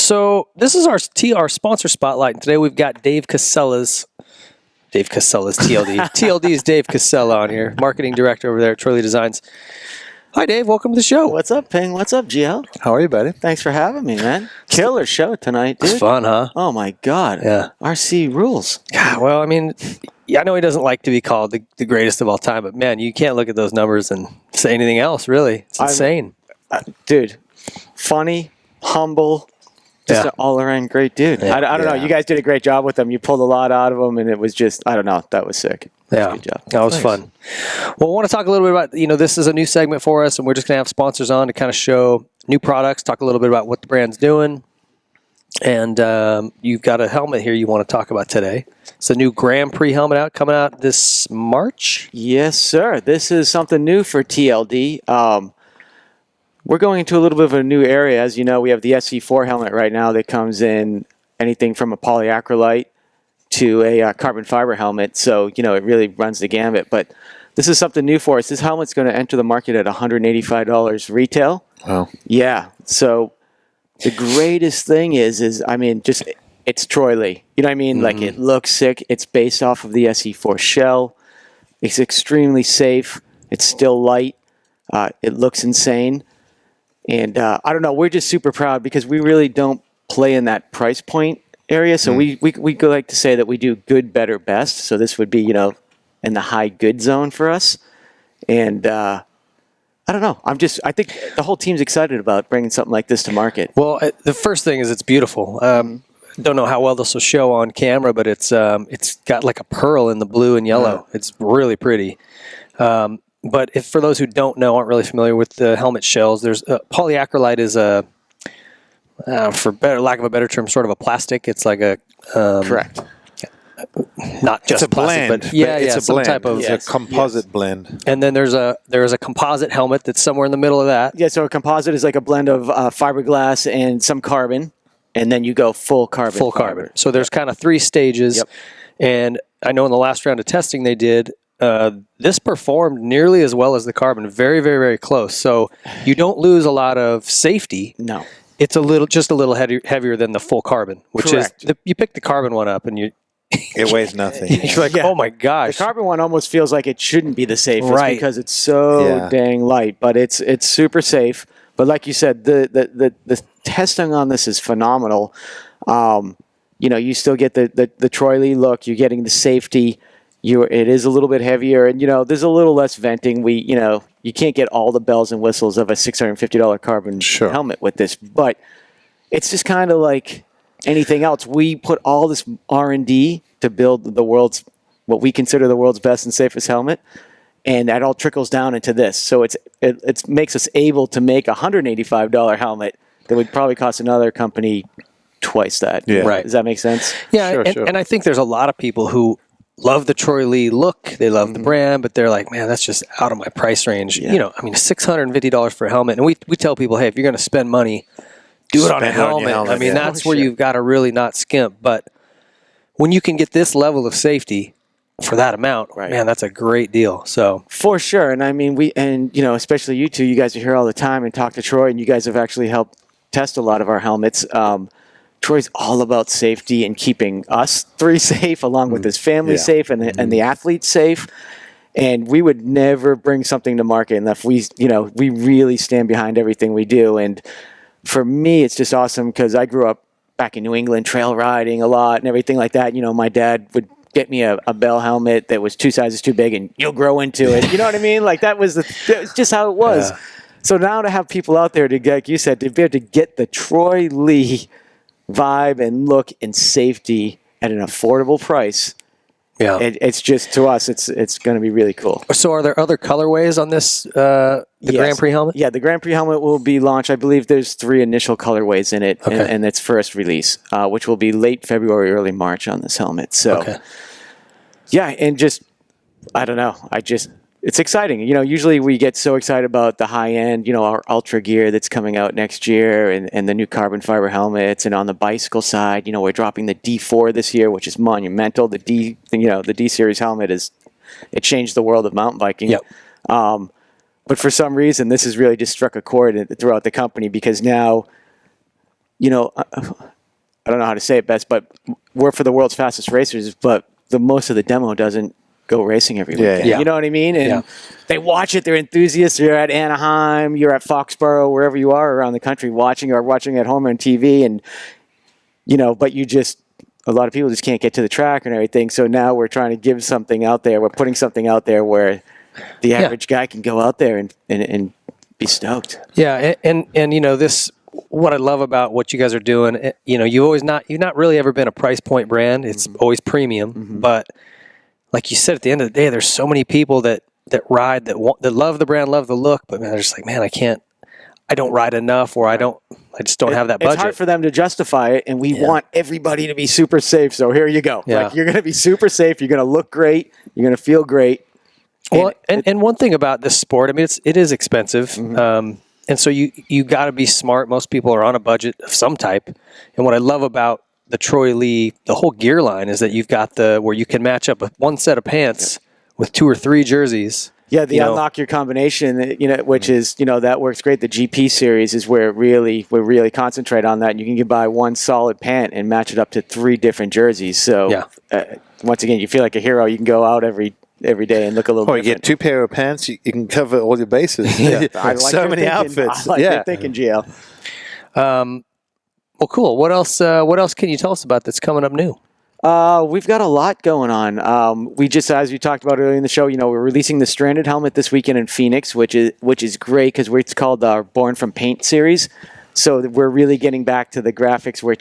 So this is our TR sponsor spotlight, and today we've got Dave Casella's TLD. TLD's Dave Casella on here, marketing director over there at Troy Designs. Hi, Dave. Welcome to the show. What's up, Ping? What's up, Gio? How are you, buddy? Thanks for having me, man. Killer show tonight, dude. It's fun, huh? Oh, my God. Yeah. RC rules. God, well, I mean, I know he doesn't like to be called the greatest of all time, but, man, you can't look at those numbers and say anything else, really. It's insane. Dude, funny, humble, just an all-around great dude. Yeah. I don't know. You guys did a great job with him. You pulled a lot out of him, and it was just, I don't know. That was sick. Yeah, good job. That was fun. Well, I want to talk a little bit about, this is a new segment for us, and we're just going to have sponsors on to kind of show new products, talk a little bit about what the brand's doing. And you've got a helmet here you want to talk about today. It's a new Grand Prix helmet coming out this March. Yes, sir. This is something new for TLD. We're going into a little bit of a new area. As you know, we have the SC4 helmet right now that comes in anything from a polyacrylite to a carbon fiber helmet. So, it really runs the gamut. But this is something new for us. This helmet's going to enter the market at $185 retail. Wow. Yeah. So the greatest thing is it's Troy Lee. You know what I mean? Mm-hmm. Like, it looks sick. It's based off of the SC4 shell. It's extremely safe. It's still light. It looks insane. And I don't know, we're just super proud because we really don't play in that price point area. So we like to say that we do good, better, best. So this would be, in the high good zone for us. And I don't know. I think the whole team's excited about bringing something like this to market. Well, the first thing is it's beautiful. Don't know how well this will show on camera, but it's got like a pearl in the blue and yellow. It's really pretty. But if for those who don't know, aren't really familiar with the helmet shells, there's polyacrylite is for lack of a better term, sort of a plastic. It's like a correct. Not just it's a plastic, blend. but it's a some blend. type of a composite blend. And then there's a composite helmet that's somewhere in the middle of that. Yeah, so a composite is like a blend of fiberglass and some carbon, and then you go full carbon. Full carbon. So there's kind of 3 stages, and I know in the last round of testing they did. This performed nearly as well as the carbon, very, very, very close. So you don't lose a lot of safety. No, it's just a little heavier than the full carbon, which correct. is you pick the carbon one up and it weighs nothing. You're like, oh my gosh. The carbon one almost feels like it shouldn't be the safest because it's so dang light, but it's super safe. But like you said, the testing on this is phenomenal. You still get the Troy Lee look. You're getting the safety. It is a little bit heavier, and there's a little less venting. You can't get all the bells and whistles of a $650 carbon helmet with this, but it's just kind of like anything else. We put all this R&D to build what we consider the world's best and safest helmet, and that all trickles down into this. So it makes us able to make a $185 helmet that would probably cost another company twice that. Yeah. Right. Does that make sense? Yeah, and I think there's a lot of people who love the Troy Lee look. They love the brand, but they're like, man, that's just out of my price range. Yeah. $650 for a helmet. And we tell people, hey, if you're going to spend money, do it on a helmet. I mean, that's where you've got to really not skimp. But when you can get this level of safety for that amount, man, that's a great deal. So for sure. And I mean, especially you two, you guys are here all the time and talk to Troy, and you guys have actually helped test a lot of our helmets. Troy's all about safety and keeping us 3 safe, along with his family safe and the athletes safe. And we would never bring something to market unless we really stand behind everything we do. And for me, it's just awesome because I grew up back in New England, trail riding a lot and everything like that. My dad would get me a Bell helmet that was 2 sizes too big, and you'll grow into it. You know what I mean? Like that was just how it was. Yeah. So now to have people out there like you said, to be able to get the Troy Lee vibe and look and safety at an affordable price. Yeah, it's just, to us, it's going to be really cool. So are there other colorways on this, the Grand Prix helmet? Yeah, the Grand Prix helmet will be launched. I believe there's 3 initial colorways in it, and its first release, which will be late February, early March on this helmet. So, yeah, and just, I don't know. It's exciting. Usually we get so excited about the high end, our Ultra gear that's coming out next year and the new carbon fiber helmets. And on the bicycle side, we're dropping the D4 this year, which is monumental. The D series helmet it changed the world of mountain biking. Yep. But for some reason, this has really just struck a chord throughout the company because now I don't know how to say it best, but we're for the world's fastest racers, but the most of the demo doesn't go racing every weekend. Yeah. You know what I mean? And they watch it. They're enthusiasts. You're at Anaheim. You're at Foxborough, wherever you are around the country watching at home on TV. And, but a lot of people just can't get to the track and everything. So now we're trying to give something out there. We're putting something out there where the average guy can go out there and be stoked. Yeah. And this, what I love about what you guys are doing, you've not really ever been a price point brand. It's always premium, but like you said, at the end of the day, there's so many people that ride, that love the brand, love the look, but man, they're just like, man, I don't ride enough, or I just don't have that budget. It's hard for them to justify it, and we want everybody to be super safe. So here you go. Yeah. Like, you're going to be super safe. You're going to look great. You're going to feel great. Well, and one thing about this sport, I mean, it is expensive. And so you got to be smart. Most people are on a budget of some type. And what I love about the Troy Lee, the whole gear line, is that you've got where you can match up one set of pants with 2 or 3 jerseys. Yeah, the unlock your combination, which is, that works great. The GP series is where we really concentrate on that. And you can buy one solid pant and match it up to 3 different jerseys. So once again, you feel like a hero. You can go out every day and look a little different. You get 2 pair of pants, you can cover all your bases. I like so many outfits. I like your thinking, GL. Well, cool. What else can you tell us about that's coming up new? We've got a lot going on. We just, as we talked about earlier in the show, we're releasing the Stranded helmet this weekend in Phoenix, which is great because it's called our Born from Paint series. So we're really getting back to the graphics where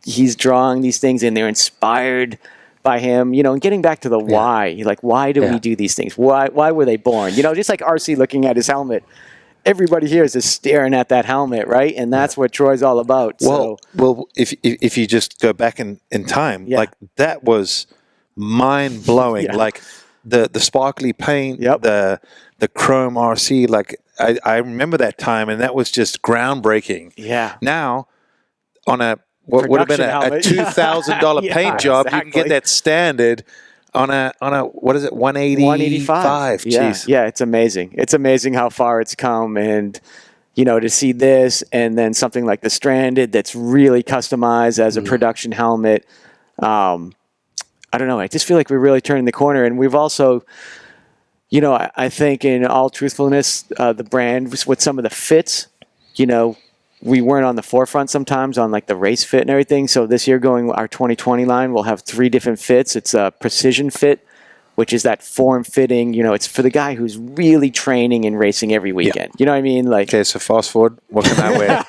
he's drawing these things and they're inspired by him, and getting back to the why. Like, why do we do these things? Why were they born? Just like RC looking at his helmet. Everybody here is just staring at that helmet, right? And that's what Troy's all about. Well, if you just go back in time, like, that was mind blowing. Like the sparkly paint, the chrome RC. Like, I remember that time, and that was just groundbreaking. Yeah. Now, on what would have been a $2,000 paint job, you can get that standard on a what is it, 185? Jeez. Yeah, it's amazing. It's amazing how far it's come, and to see this, and then something like the Stranded that's really customized as a production helmet. I don't know. I just feel like we're really turning the corner, and we've also, I think, in all truthfulness, the brand with some of the fits, we weren't on the forefront sometimes on like the race fit and everything. So this year, going our 2020 line, we'll have 3 different fits. It's a precision fit, which is that form fitting. It's for the guy who's really training and racing every weekend. You know what I mean? Like, okay, so fast forward. What can I wear?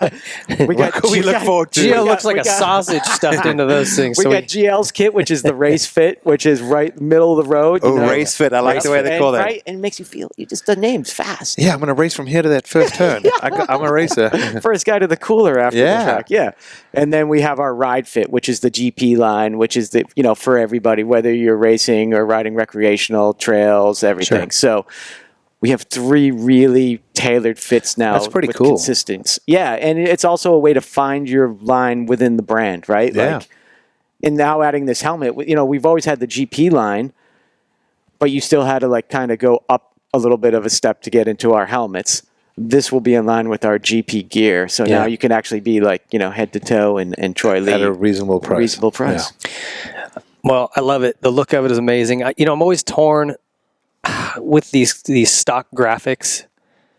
what can we look forward to? Gio looks like a sausage stuffed into those things. We got GL's kit, which is the race fit, which is right middle of the road. Oh, race fit. I like the way they call that. Right, and it makes you feel, the name's fast. Yeah, I'm going to race from here to that first turn. I'm a racer. First guy to the cooler after the track. Yeah. And then we have our ride fit, which is the GP line, which is for everybody, whether you're racing or riding recreational trails, everything. Sure. So we have 3 really tailored fits now. That's pretty with cool. Consistency. Yeah, and it's also a way to find your line within the brand, right? Yeah. Like, and now adding this helmet, we've always had the GP line, but you still had to kind of go up a little bit of a step to get into our helmets. This will be in line with our GP gear. So now you can actually be head to toe and Troy Lee. At a reasonable price. Yeah. Well, I love it. The look of it is amazing. I'm always torn with these stock graphics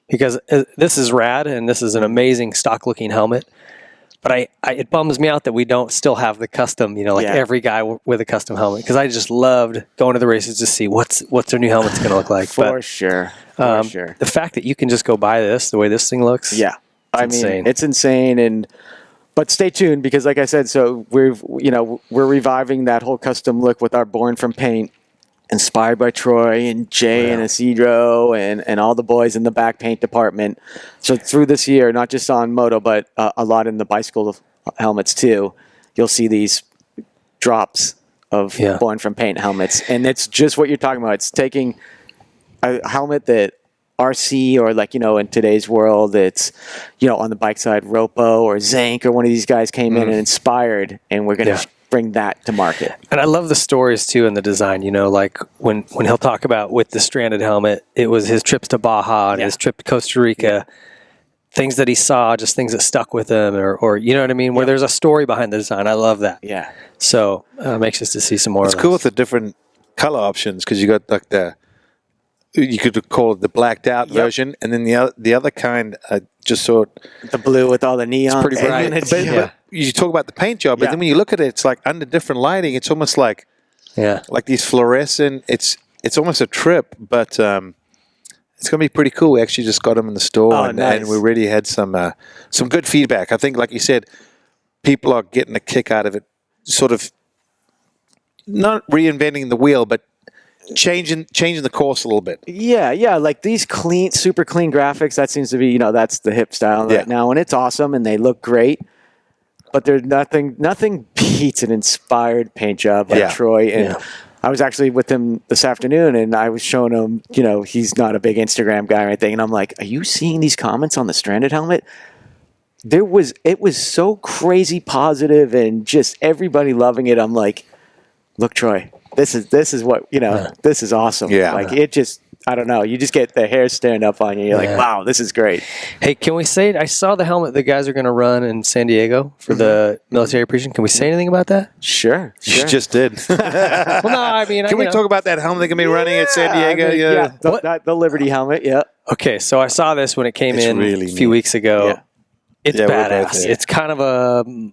because this is rad and this is an amazing stock looking helmet. But it bums me out that we don't still have the custom, every guy with a custom helmet. Because I just loved going to the races to see what's their new helmet's going to look like. For sure. The fact that you can just go buy this, the way this thing looks, insane. It's insane. But stay tuned because, like I said, so we're reviving that whole custom look with our Born from Paint, inspired by Troy and Jay and Isidro and all the boys in the back paint department. So through this year, not just on moto, but a lot in the bicycle helmets too, you'll see these drops of Born from Paint helmets. And it's just what you're talking about. It's taking a helmet that RC or in today's world, it's, on the bike side, Ropo or Zank or one of these guys came in and inspired, and we're going to bring that to market. And I love the stories too in the design, like when he'll talk about with the Stranded helmet, it was his trips to Baja and his trip to Costa Rica. things that he saw, just things that stuck with him, or you know what I mean, where there's a story behind the design. I love that. Yeah. So I'm anxious to see some more. It's cool with the different color options because you got like you could call it the blacked out version, and then the other kind just sort the blue with all the neon. It's pretty bright. But you talk about the paint job, but then when you look at it, it's like under different lighting. It's almost like like these fluorescent. It's almost a trip, but it's going to be pretty cool. We actually just got them in the store, and we already had some good feedback. I think, like you said, people are getting a kick out of it, sort of not reinventing the wheel, but changing the course a little bit. Yeah, like these super clean graphics. That seems to be, that's the hip style right now, and it's awesome, and they look great. But there's nothing beats an inspired paint job like Troy. And I was actually with him this afternoon, and I was showing him, he's not a big Instagram guy or anything, and I'm like, "Are you seeing these comments on the Stranded helmet?" It was so crazy positive, and just everybody loving it. I'm like, "Look, Troy, this is what this is awesome." Yeah, like it just. I don't know. You just get the hair standing up on you. You're like, wow, this is great. Hey, can we say, I saw the helmet the guys are going to run in San Diego for the military appreciation. Can we say anything about that? Sure. You just did. Well, no, I mean, can we talk about that helmet they're going to be running at San Diego? The Liberty helmet, Okay, so I saw this when it came in really a few weeks ago. Yeah. It's badass. It's kind of a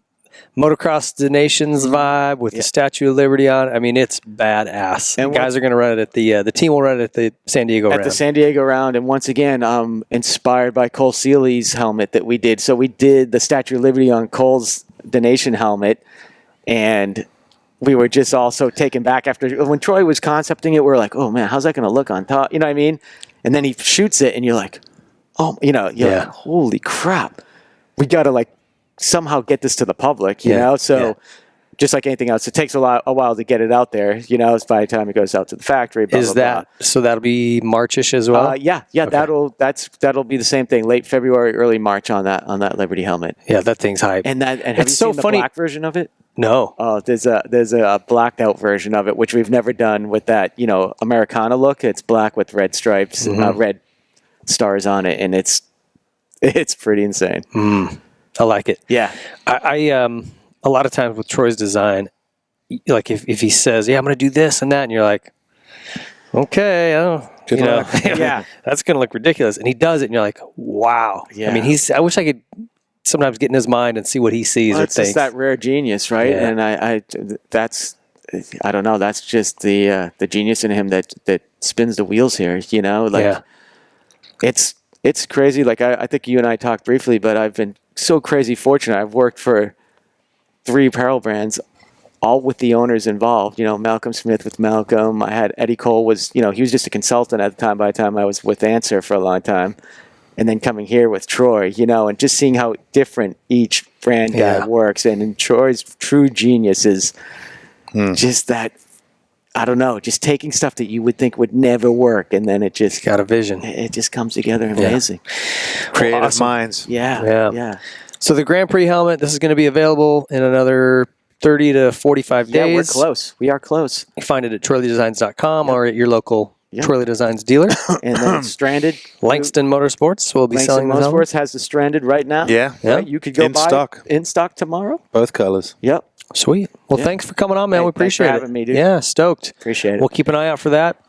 Motocross the Nations vibe with the Statue of Liberty on. I mean, it's badass. And guys are going to run it at the team will run it at the San Diego round. At the San Diego round, and once again, inspired by Cole Seeley's helmet that we did. So we did the Statue of Liberty on Cole's the Nation helmet, and we were just also taken back after when Troy was concepting it. We were like, oh man, how's that going to look on top? You know what I mean? And then he shoots it, and you're like, oh, you're like, holy crap, we got to somehow get this to the public, you know? So just like anything else, it takes a while to get it out there, It's by the time it goes out to the factory. Blah, Is blah, that, blah. so that'll be Marchish as well? Yeah. Okay. That'll be the same thing, late February, early March on that Liberty helmet. Yeah, that thing's hype. And have you seen the black version of it? No. Oh, there's a blacked out version of it, which we've never done with that, Americana look. It's black with red stripes, red stars on it, and it's pretty insane. I like it. Yeah. I a lot of times with Troy's design, like if he says, I'm going to do this and that, and you're like, okay, Good luck. that's going to look ridiculous. And he does it, and you're like, wow. Yeah. I mean, I wish I could sometimes get in his mind and see what he sees or it's thinks. Just that rare genius, right? Yeah. And I don't know. That's just the genius in him that spins the wheels here. It's crazy. Like I think you and I talked briefly, but I've been so crazy fortunate. I've worked for 3 apparel brands, all with the owners involved. Malcolm Smith with Malcolm. I had Eddie Cole was he was just a consultant at the time. By the time I was with Answer for a long time, and then coming here with Troy, and just seeing how different each brand guy works. And Troy's true genius is just that. I don't know, just taking stuff that you would think would never work, and then it just got a vision. It just comes together amazing. Creative minds. Yeah. So the Grand Prix helmet, this is going to be available in another 30 to 45 days. Yeah, we're close. We are close. You find it at TroyleDesigns.com or at your local Troy Designs dealer. And then it's Stranded. Langston Motorsports will be selling Langston this Motorsports has the Stranded right now. Yeah. Right? You could go in buy stock. In stock tomorrow. Both colors. Yep. Sweet. Well, thanks for coming on, man. We appreciate thanks for having me, dude. Yeah, stoked. Appreciate it. We'll keep an eye out for that.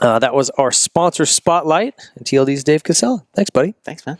That was our sponsor spotlight, and TLD's Dave Casella. Thanks, buddy. Thanks, man.